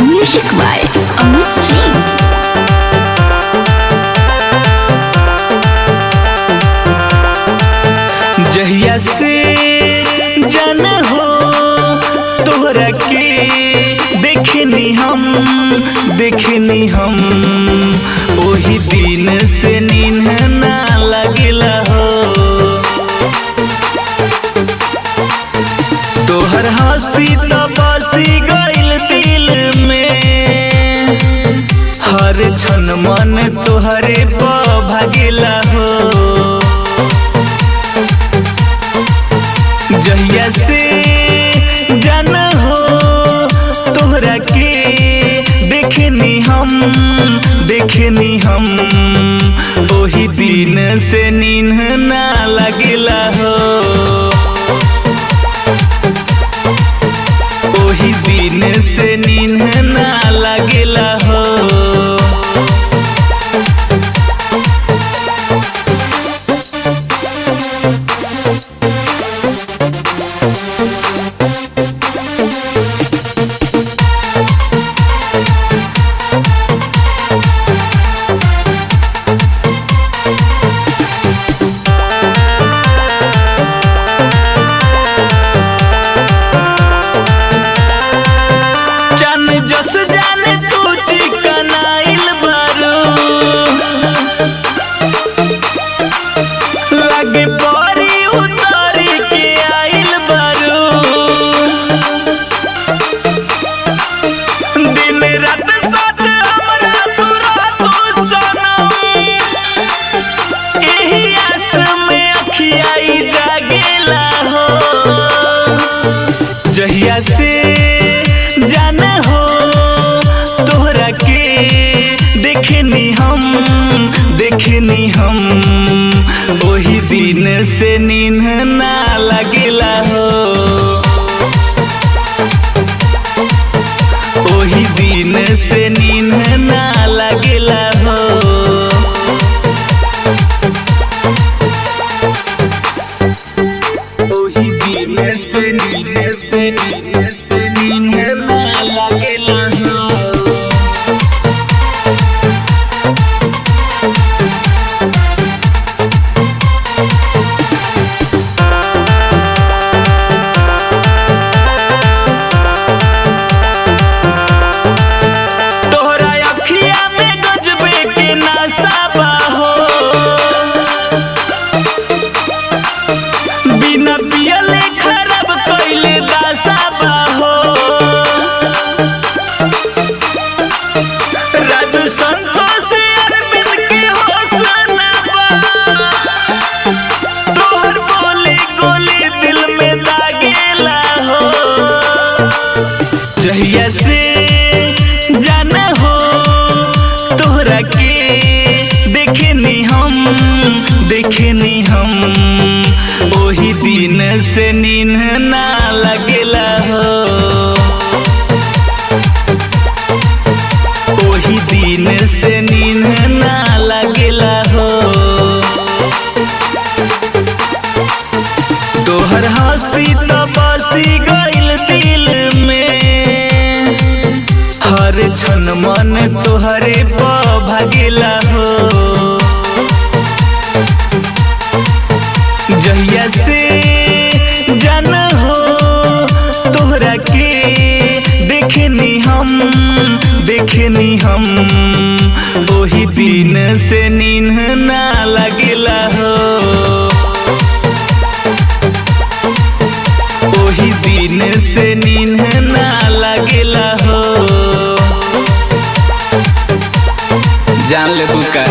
Music by Amit Singh. जहिया से जन हो तोहरा के देखनी हम ओही दिन से नींद ना लगला हो। तोहर हंसी तो बसी गइल दिल में, हर क्षण मन तोहरे पर भागेला हो। जहिया से जन हो तोहरा के देखनी हम ओही दिन से नींद ना लगला हो। ओही दिन से नींद ना लगला हो। जस जाने तू चिकनाइल बारू, लगे परी उतारी के आइल बारू। दिन रात साथ हमरा तू रहतू सनम, एही आस में अखियाई जागेला हो। जहिया से जान हो तोहरा के देखनी हम ओही दिन से नींद ना लगला हो। ओही दिन से नींद ना लगला हो। ओही दिन से नींद ना लगला हो। तोहरा अखिया में गजबे के नशा बा हो, बिना पियले खराब कइले दशा बा हो। राजू संतोष अरविंद के हौसला बा, तोहर बोली गोली दिल में दागेला हो। जहिया से जन हो तोहरा के देखनी हम ओही दिन से नींद ना लगला हो। ओही दिन से नींद ना लगला हो। तोहर हंसी तो बसी गइल दिल में, हर क्षण मन तोहरे पर भागेला हो। जहिया से जन हो तोहरा के देखनी हम ओही दिन से नींद ना लगला हो। ओही दिन से नींद ना लगला हो। जान ले तू का।